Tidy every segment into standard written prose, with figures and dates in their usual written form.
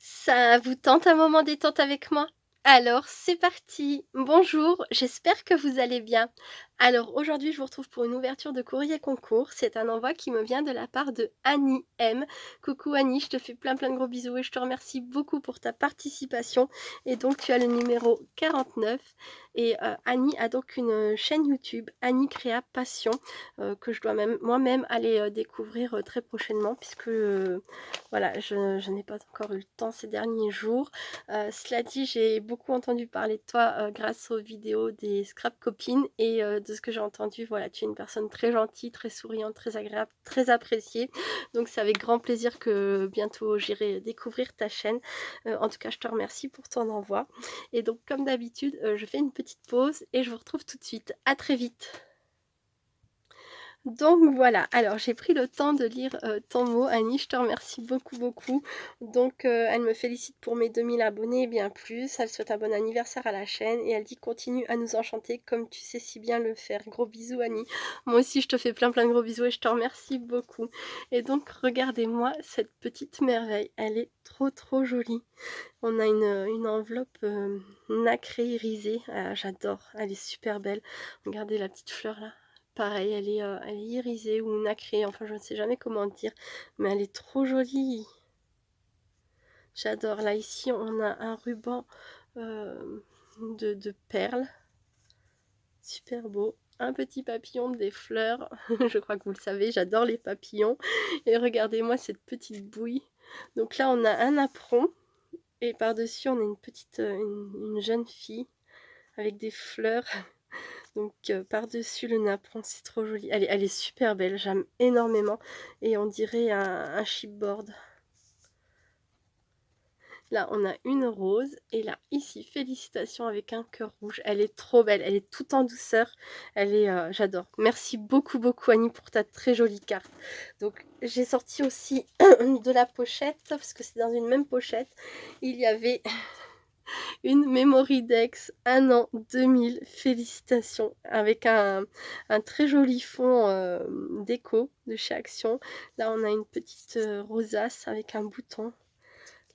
Ça vous tente un moment détente avec moi? Alors c'est parti! Bonjour, j'espère que vous allez bien. Alors aujourd'hui je vous retrouve pour une ouverture de courrier concours. C'est un envoi qui me vient de la part de Annie M. Coucou Annie, je te fais plein de gros bisous et je te remercie beaucoup pour ta participation. Et donc tu as le numéro 49 et Annie a donc une chaîne YouTube, Annie Créa Passion, que je dois même moi-même aller découvrir très prochainement puisque voilà, je n'ai pas encore eu le temps ces derniers jours. Cela dit, j'ai beaucoup entendu parler de toi, grâce aux vidéos des Scrap Copines et de ce que j'ai entendu, voilà, tu es une personne très gentille, très souriante, très agréable, très appréciée. Donc c'est avec grand plaisir que bientôt j'irai découvrir ta chaîne. En tout cas, je te remercie pour ton envoi et donc comme d'habitude, je fais une petite pause et je vous retrouve tout de suite. À très vite. Donc voilà, alors j'ai pris le temps de lire ton mot, Annie, je te remercie beaucoup, beaucoup. Donc elle me félicite pour mes 2000 abonnés et bien plus. Elle souhaite un bon anniversaire à la chaîne et elle dit continue à nous enchanter comme tu sais si bien le faire. Gros bisous, Annie. Moi aussi, je te fais plein de gros bisous et je te remercie beaucoup. Et donc, regardez-moi cette petite merveille. Elle est trop jolie. On a une enveloppe nacrée, irisée. Ah, j'adore, elle est super belle. Regardez la petite fleur là. Pareil, elle est irisée ou nacrée, enfin je ne sais jamais comment dire, mais elle est trop jolie. J'adore. Là, ici, on a un ruban de perles. Super beau. Un petit papillon, des fleurs. Je crois que vous le savez, j'adore les papillons. Et regardez-moi cette petite bouille. Donc là, on a un apron. Et par-dessus, on a une petite, une jeune fille avec des fleurs. Donc par-dessus le napperon, c'est trop joli. Elle est super belle, j'aime énormément. Et on dirait un chipboard. Là, on a une rose. Et là, ici, félicitations avec un cœur rouge. Elle est trop belle, elle est toute en douceur. Elle est, j'adore. Merci beaucoup Annie pour ta très jolie carte. Donc j'ai sorti aussi de la pochette, parce que c'est dans une même pochette. Il y avait une Memory Dex 1 an 2000, félicitations, avec un très joli fond déco de chez Action. Là on a une petite rosace avec un bouton.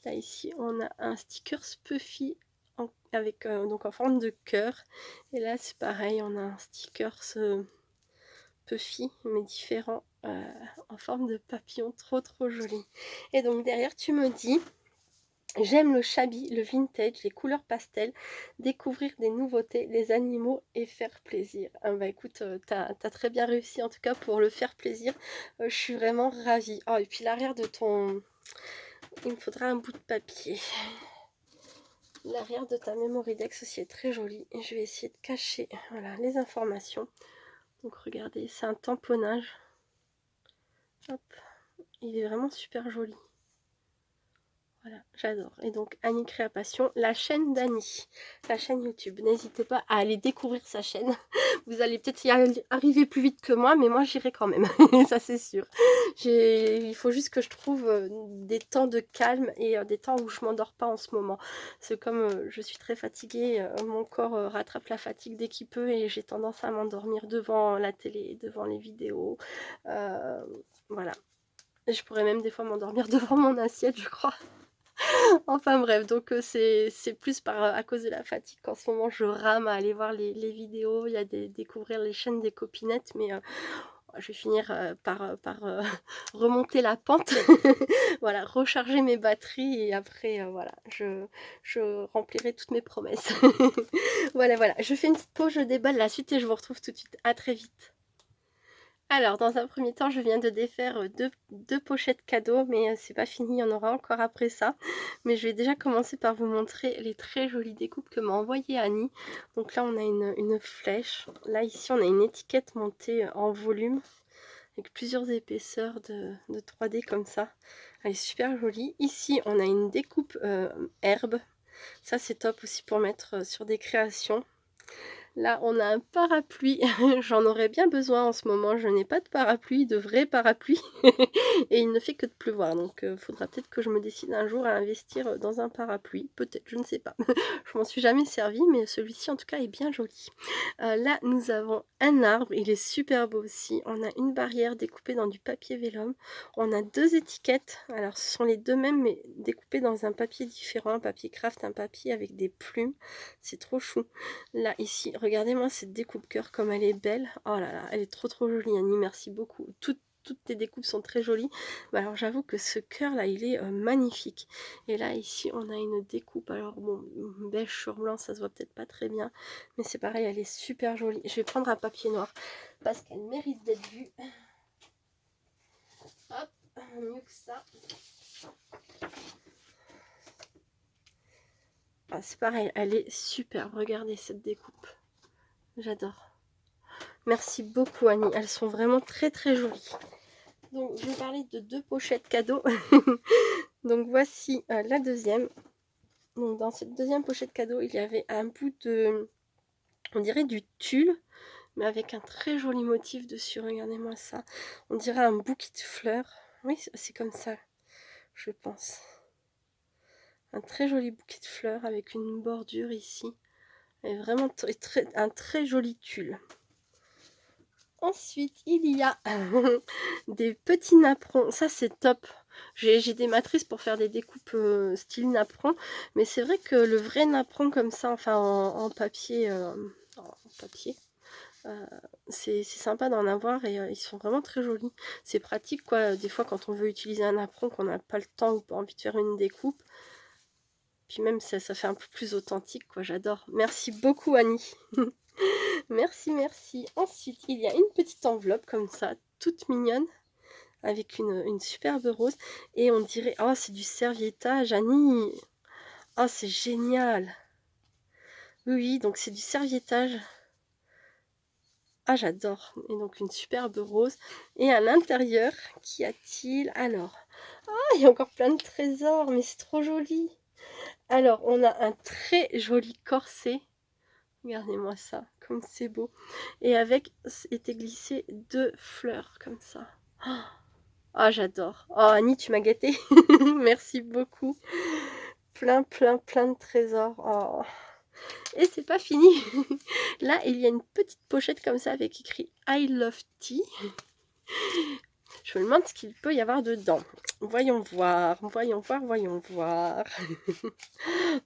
Là ici on a un sticker Spuffy avec donc en forme de cœur. Et là c'est pareil, on a un sticker Puffy mais différent en forme de papillon, trop joli. Et donc derrière tu me dis: j'aime le shabby, le vintage, les couleurs pastel, découvrir des nouveautés, les animaux et faire plaisir. Ah bah écoute, t'as très bien réussi en tout cas pour le faire plaisir. Je suis vraiment ravie. Oh et puis l'arrière de ton... Il me faudra un bout de papier. L'arrière de ta Memory Dex aussi est très joli. Et je vais essayer de cacher voilà, les informations. Donc regardez, c'est un tamponnage. Hop, il est vraiment super joli. Voilà, j'adore. Et donc Annie Créa Passion, la chaîne d'Annie, la chaîne YouTube. N'hésitez pas à aller découvrir sa chaîne. Vous allez peut-être y arriver plus vite que moi, mais moi j'irai quand même, ça c'est sûr. Il faut juste que je trouve des temps de calme et des temps où je m'endors pas en ce moment. C'est comme je suis très fatiguée, mon corps rattrape la fatigue dès qu'il peut et j'ai tendance à m'endormir devant la télé, devant les vidéos. Voilà. Je pourrais même des fois m'endormir devant mon assiette, je crois. Enfin bref, donc c'est plus à cause de la fatigue qu'en ce moment je rame à aller voir les vidéos, il y a découvrir les chaînes des copinettes, mais je vais finir par remonter la pente, voilà, recharger mes batteries et après voilà, je remplirai toutes mes promesses. Voilà, je fais une petite pause, je déballe la suite et je vous retrouve tout de suite. À très vite. Alors, dans un premier temps, je viens de défaire deux pochettes cadeaux, mais c'est pas fini, il y en aura encore après ça. Mais je vais déjà commencer par vous montrer les très jolies découpes que m'a envoyé Annie. Donc là, on a une flèche. Là, ici, on a une étiquette montée en volume, avec plusieurs épaisseurs de 3D comme ça. Elle est super jolie. Ici, on a une découpe herbe. Ça, c'est top aussi pour mettre sur des créations. Là, on a un parapluie. J'en aurais bien besoin en ce moment. Je n'ai pas de parapluie, de vrai parapluie. Et il ne fait que de pleuvoir. Donc, faudra peut-être que je me décide un jour à investir dans un parapluie. Peut-être, je ne sais pas. Je m'en suis jamais servi, mais celui-ci, en tout cas, est bien joli. Là, nous avons un arbre. Il est super beau aussi. On a une barrière découpée dans du papier vélum. On a 2 étiquettes. Alors, ce sont les 2 mêmes, mais découpées dans un papier différent. Un papier craft, un papier avec des plumes. C'est trop chou. Là, ici, regardez-moi cette découpe cœur comme elle est belle. Oh là là, elle est trop jolie, Annie, merci beaucoup. Toutes tes découpes sont très jolies. Mais alors, j'avoue que ce cœur là, il est magnifique. Et là, ici, on a une découpe. Alors, bon, beige sur blanc, ça se voit peut-être pas très bien. Mais c'est pareil, elle est super jolie. Je vais prendre un papier noir parce qu'elle mérite d'être vue. Hop, mieux que ça. Ah, c'est pareil, elle est superbe. Regardez cette découpe. J'adore. Merci beaucoup, Annie. Elles sont vraiment très jolies. Donc, je vais parler de 2 pochettes cadeaux. Donc, voici la deuxième. Donc, dans cette deuxième pochette cadeau, il y avait un bout de, on dirait du tulle, mais avec un très joli motif dessus. Regardez-moi ça. On dirait un bouquet de fleurs. Oui, c'est comme ça, je pense. Un très joli bouquet de fleurs avec une bordure ici. Et vraiment un très joli tulle. Ensuite, il y a des petits napperons. Ça, c'est top. J'ai des matrices pour faire des découpes style napperon. Mais c'est vrai que le vrai napperon comme ça, enfin en papier, c'est sympa d'en avoir et ils sont vraiment très jolis. C'est pratique, quoi. Des fois, quand on veut utiliser un napperon, qu'on n'a pas le temps ou pas envie de faire une découpe. Puis même, ça fait un peu plus authentique, quoi. J'adore. Merci beaucoup, Annie. Merci. Ensuite, il y a une petite enveloppe comme ça, toute mignonne, avec une superbe rose. Et on dirait, oh, c'est du serviettage, Annie. Oh, c'est génial. Oui, donc c'est du serviettage. Ah, j'adore. Et donc une superbe rose. Et à l'intérieur, qu'y a-t-il? Alors, ah, il y a encore plein de trésors, mais c'est trop joli. Alors, on a un très joli corset. Regardez-moi ça, comme c'est beau. Et avec, était glissé 2 fleurs, comme ça. Ah, j'adore. Oh, Annie, tu m'as gâtée. Merci beaucoup. Plein de trésors. Oh. Et c'est pas fini. Là, il y a une petite pochette comme ça avec écrit I love tea. Je me demande ce qu'il peut y avoir dedans. Voyons voir.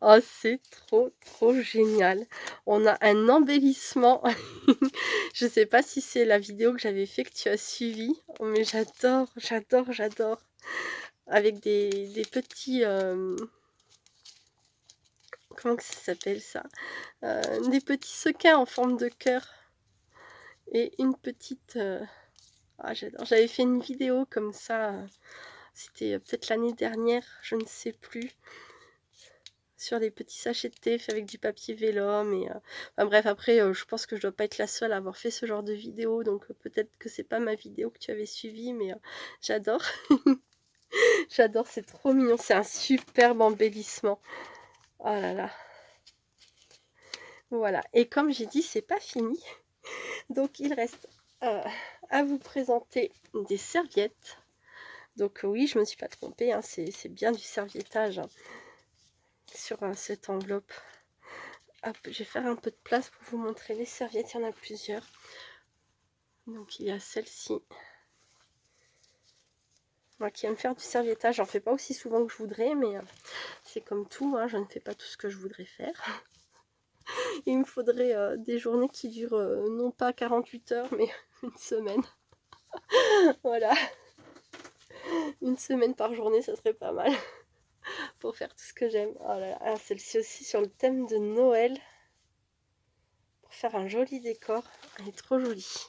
Oh, c'est trop génial. On a un embellissement. Je sais pas si c'est la vidéo que j'avais fait que tu as suivi, mais j'adore. Avec des petits... comment que ça s'appelle ça? Des petits sequins en forme de cœur. Et une petite... Ah, j'adore. J'avais fait une vidéo comme ça. C'était peut-être l'année dernière, je ne sais plus. Sur les petits sachets de thé faits avec du papier vélum. Et, enfin, bref, après, je pense que je dois pas être la seule à avoir fait ce genre de vidéo. Donc peut-être que c'est pas ma vidéo que tu avais suivie. Mais j'adore. J'adore, c'est trop mignon. C'est un superbe embellissement. Oh là là. Voilà. Et comme j'ai dit, c'est pas fini. Donc il reste à vous présenter des serviettes. Donc oui, je me suis pas trompée, hein, c'est bien du serviettage hein, sur cette enveloppe. Hop, je vais faire un peu de place pour vous montrer les serviettes, il y en a plusieurs. Donc il y a celle-ci. Moi qui aime faire du serviettage, j'en fais pas aussi souvent que je voudrais, mais c'est comme tout, hein, je ne fais pas tout ce que je voudrais faire. Il me faudrait des journées qui durent non pas 48 heures, mais une semaine. Voilà. Une semaine par journée, ça serait pas mal. Pour faire tout ce que j'aime. Oh là là, celle-ci aussi sur le thème de Noël. Pour faire un joli décor. Elle est trop jolie.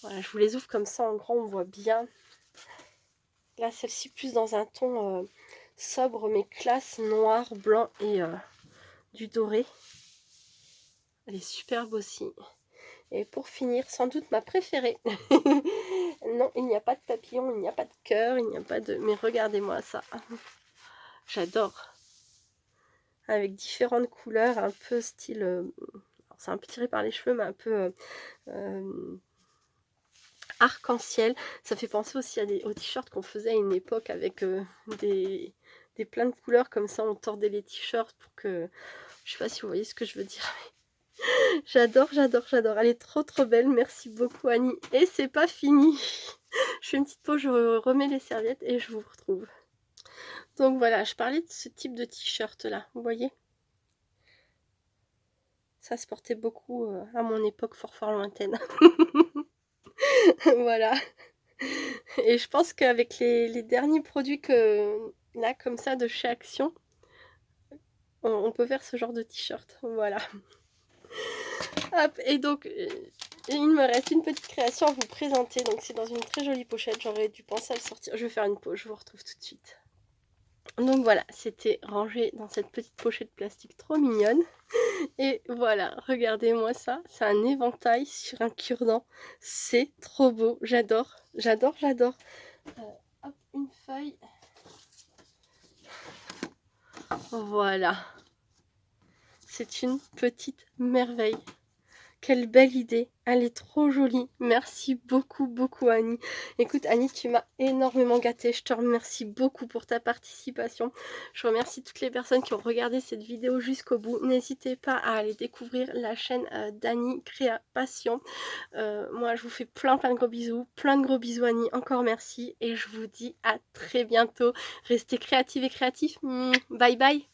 Voilà, je vous les ouvre comme ça en grand, on voit bien. Là, celle-ci plus dans un ton sobre mais classe, noir, blanc et du doré. Elle est superbe aussi. Et pour finir, sans doute ma préférée. Non, il n'y a pas de papillon, il n'y a pas de cœur, il n'y a pas de... Mais regardez-moi ça. J'adore. Avec différentes couleurs, un peu style c'est un peu tiré par les cheveux, mais un peu arc-en-ciel. Ça fait penser aussi aux t-shirts qu'on faisait à une époque avec des, plein de couleurs comme ça. On tordait les t-shirts pour que... Je sais pas si vous voyez ce que je veux dire. J'adore, j'adore, j'adore. Elle est trop trop belle. Merci beaucoup Annie. Et c'est pas fini. Je fais une petite pause, je remets les serviettes et je vous retrouve. Donc voilà, je parlais de ce type de t-shirt là. Vous voyez? Ça se portait beaucoup à mon époque fort fort lointaine. Voilà. Et je pense qu'avec les derniers produits que là, comme ça, de chez Action, on peut faire ce genre de t-shirt. Voilà. Hop, et donc, il me reste une petite création à vous présenter. Donc, c'est dans une très jolie pochette. J'aurais dû penser à le sortir. Je vais faire une pause, je vous retrouve tout de suite. Donc voilà, c'était rangé dans cette petite pochette plastique trop mignonne. Et voilà, regardez-moi ça. C'est un éventail sur un cure-dent. C'est trop beau. J'adore, j'adore, j'adore. Hop, une feuille. Voilà. C'est une petite merveille. Quelle belle idée. Elle est trop jolie. Merci beaucoup, beaucoup Annie. Écoute Annie, tu m'as énormément gâtée. Je te remercie beaucoup pour ta participation. Je remercie toutes les personnes qui ont regardé cette vidéo jusqu'au bout. N'hésitez pas à aller découvrir la chaîne d'Annie Créa Passion. Moi, je vous fais plein de gros bisous. Plein de gros bisous Annie. Encore merci. Et je vous dis à très bientôt. Restez créatives et créatifs. Bye bye.